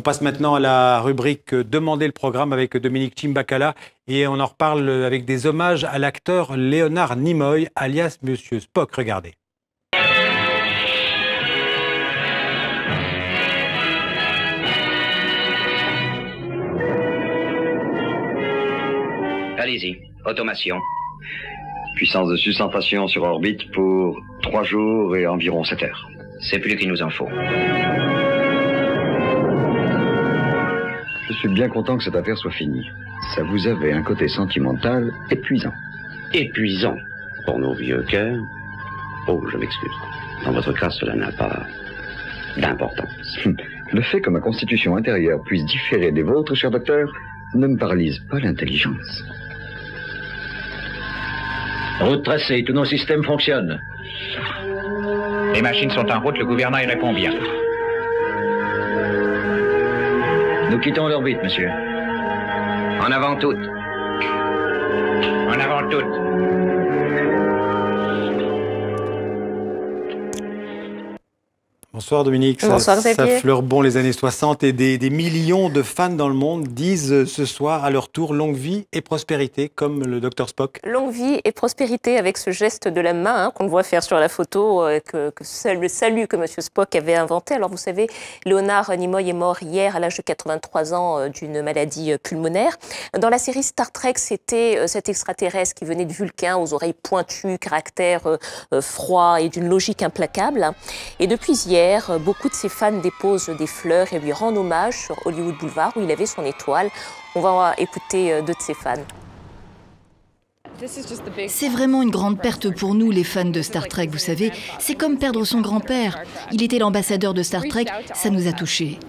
On passe maintenant à la rubrique Demandez le programme avec Dominique Chimbakala et on en reparle avec des hommages à l'acteur Leonard Nimoy, alias Monsieur Spock. Regardez. Allez-y, automation. Puissance de sustentation sur orbite pour 3 jours et environ 7 heures. C'est plus qu'il nous en faut. Je suis bien content que cette affaire soit finie. Ça vous avait un côté sentimental épuisant. Épuisant pour nos vieux cœurs. Oh, je m'excuse. Dans votre cas, cela n'a pas d'importance. Le fait que ma constitution intérieure puisse différer des vôtres, cher docteur, ne me paralyse pas l'intelligence. Route tracée, tous nos systèmes fonctionnent. Les machines sont en route, le gouvernail répond bien. Nous quittons l'orbite, monsieur. En avant toutes. En avant toutes. Bonsoir Dominique, Bonsoir ça Xavier. fleure bon les années 60 et des millions de fans dans le monde disent ce soir à leur tour longue vie et prospérité comme le Dr Spock. Longue vie et prospérité avec ce geste de la main qu'on voit faire sur la photo, le salut que M. Spock avait inventé. Alors vous savez, Leonard Nimoy est mort hier à l'âge de 83 ans d'une maladie pulmonaire. Dans la série Star Trek, c'était cet extraterrestre qui venait de Vulcain, aux oreilles pointues, caractère froid et d'une logique implacable. Et depuis hier, beaucoup de ses fans déposent des fleurs et lui rendent hommage sur Hollywood Boulevard où il avait son étoile. On va écouter deux de ses fans. C'est vraiment une grande perte pour nous, les fans de Star Trek, vous savez. C'est comme perdre son grand-père. Il était l'ambassadeur de Star Trek, ça nous a touchés.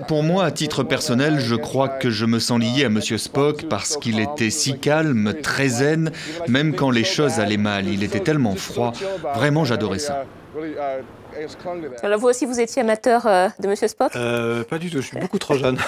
Pour moi, à titre personnel, je crois que je me sens lié à Monsieur Spock parce qu'il était si calme, très zen, même quand les choses allaient mal. Il était tellement froid. Vraiment, j'adorais ça. Alors vous aussi, vous étiez amateur de Monsieur Spock? Pas du tout, je suis beaucoup trop jeune.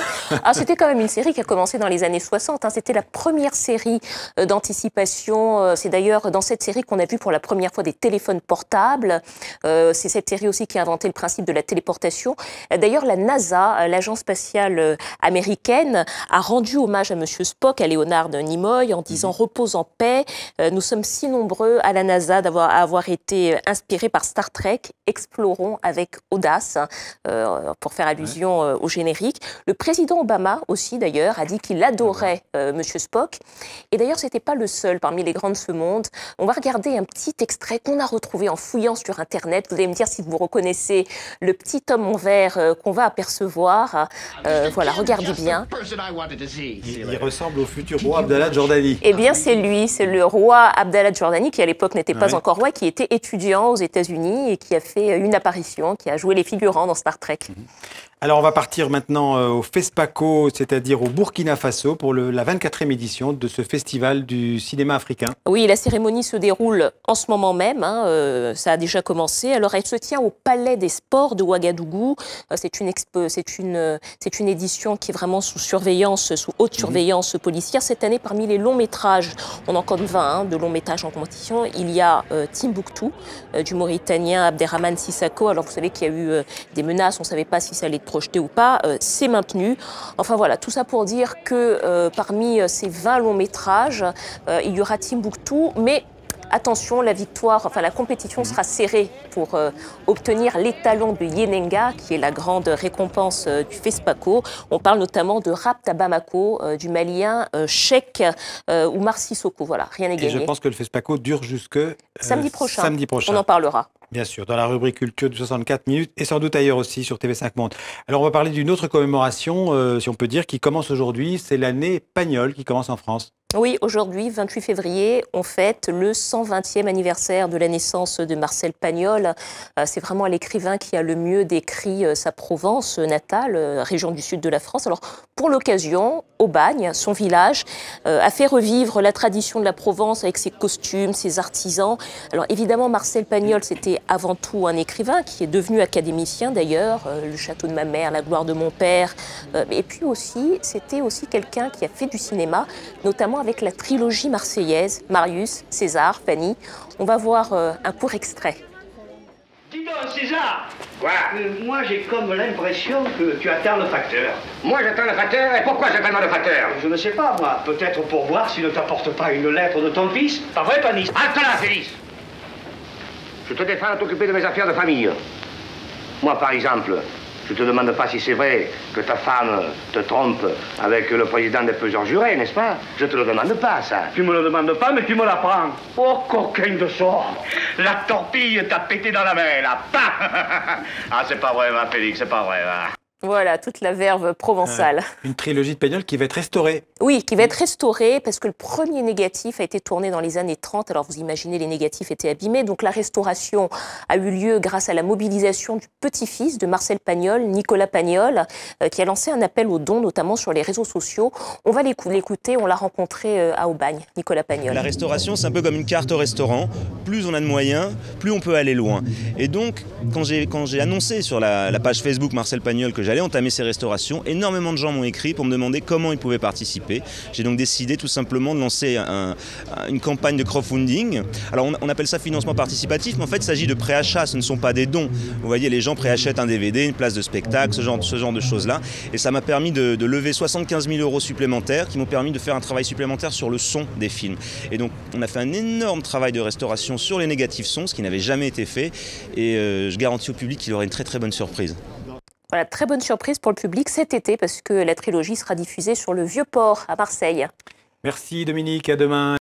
Ah, c'était quand même une série qui a commencé dans les années 60. Hein. C'était la première série d'anticipation. C'est d'ailleurs dans cette série qu'on a vu pour la première fois des téléphones portables. C'est cette série aussi qui a inventé le principe de la téléportation. D'ailleurs, la NASA, l'agence spatiale américaine, a rendu hommage à Monsieur Spock, à Leonard Nimoy, en disant « Repose en paix ». Nous sommes si nombreux à la NASA à avoir été inspirés par Star Trek. Explorons avec audace, pour faire allusion au générique. Le président Obama aussi, d'ailleurs, a dit qu'il adorait Monsieur Spock. Et d'ailleurs, ce n'était pas le seul parmi les grands de ce monde. On va regarder un petit extrait qu'on a retrouvé en fouillant sur Internet. Vous allez me dire si vous reconnaissez le petit homme en vert qu'on va apercevoir. Voilà, regardez bien. Il ressemble au futur roi Abdallah de Jordanie. Eh bien, c'est lui, c'est le roi Abdallah de Jordanie, qui à l'époque n'était pas encore roi, qui était étudiant aux États-Unis et qui a fait une apparition, qui a joué les figurants dans Star Trek. Alors on va partir maintenant au FESPACO, c'est-à-dire au Burkina Faso, pour la 24e édition de ce festival du cinéma africain. Oui, la cérémonie se déroule en ce moment même, ça a déjà commencé. Alors elle se tient au Palais des Sports de Ouagadougou. C'est une édition qui est vraiment sous surveillance, sous haute surveillance policière. Cette année, parmi les longs métrages, on en compte 20 de longs métrages en compétition. Il y a Timbuktu, du Mauritanien Abderrahmane Sissako. Alors vous savez qu'il y a eu des menaces, on ne savait pas si ça allait être projeté ou pas, c'est maintenu. Enfin voilà, tout ça pour dire que parmi ces 20 longs métrages, il y aura Timbuktu, mais attention, la compétition sera serrée pour obtenir l'étalon de Yenenga, qui est la grande récompense du FESPACO. On parle notamment de Rapt à Bamako, du Malien Cheikh Oumar Sissoko. Voilà, rien n'est gagné. Et je pense que le FESPACO dure jusque samedi prochain. Samedi prochain. On en parlera. Bien sûr, dans la rubrique culture de 64 minutes et sans doute ailleurs aussi sur TV5 Monde. Alors on va parler d'une autre commémoration, si on peut dire, qui commence aujourd'hui. C'est l'année Pagnol qui commence en France. Oui, aujourd'hui, 28 février, on fête le 120e anniversaire de la naissance de Marcel Pagnol. C'est vraiment l'écrivain qui a le mieux décrit sa Provence natale, région du sud de la France. Alors, pour l'occasion, Aubagne, son village, a fait revivre la tradition de la Provence avec ses costumes, ses artisans. Alors, évidemment, Marcel Pagnol, c'était avant tout un écrivain qui est devenu académicien d'ailleurs, Le château de ma mère, La gloire de mon père. Et puis aussi, c'était aussi quelqu'un qui a fait du cinéma, notamment avec la trilogie marseillaise, Marius, César, Fanny. On va voir un court extrait. Dis donc, César, Quoi? Moi, j'ai comme l'impression que tu attends le facteur. Moi, j'attends le facteur, et pourquoi j'attends le facteur? Je ne sais pas, moi. Peut-être pour voir s'il ne t'apporte pas une lettre de ton fils. Pas vrai, Panis? Halte là, Félix! Je te défends à t'occuper de mes affaires de famille. Moi, par exemple, je te demande pas si c'est vrai que ta femme te trompe avec le président des peseurs jurés, n'est-ce pas? Je te le demande pas, ça. Tu me le demandes pas, mais tu me l'apprends. Oh, coquin de sort! La torpille t'a pété dans la main, là. Ah, c'est pas vrai, ma Félix, c'est pas vrai, va. Voilà, toute la verve provençale. Une trilogie de Pagnol qui va être restaurée. Oui, qui va être restaurée parce que le premier négatif a été tourné dans les années 30. Alors vous imaginez, les négatifs étaient abîmés. Donc la restauration a eu lieu grâce à la mobilisation du petit-fils de Marcel Pagnol, Nicolas Pagnol, qui a lancé un appel aux dons, notamment sur les réseaux sociaux. On va l'écouter, on l'a rencontré à Aubagne, Nicolas Pagnol. La restauration, c'est un peu comme une carte au restaurant. Plus on a de moyens, plus on peut aller loin. Et donc, quand j'ai annoncé sur la page Facebook Marcel Pagnol que j'allais entamer ces restaurations, énormément de gens m'ont écrit pour me demander comment ils pouvaient participer. J'ai donc décidé tout simplement de lancer une campagne de crowdfunding. Alors on appelle ça financement participatif, mais en fait il s'agit de préachats, ce ne sont pas des dons. Vous voyez, les gens préachètent un DVD, une place de spectacle, ce genre de choses-là. Et ça m'a permis de lever 75 000 € supplémentaires qui m'ont permis de faire un travail supplémentaire sur le son des films. Et donc on a fait un énorme travail de restauration sur les négatifs sons, ce qui n'avait jamais été fait. Et je garantis au public qu'il aura une très très bonne surprise. Voilà, très bonne surprise pour le public cet été parce que la trilogie sera diffusée sur le Vieux-Port à Marseille. Merci Dominique, à demain.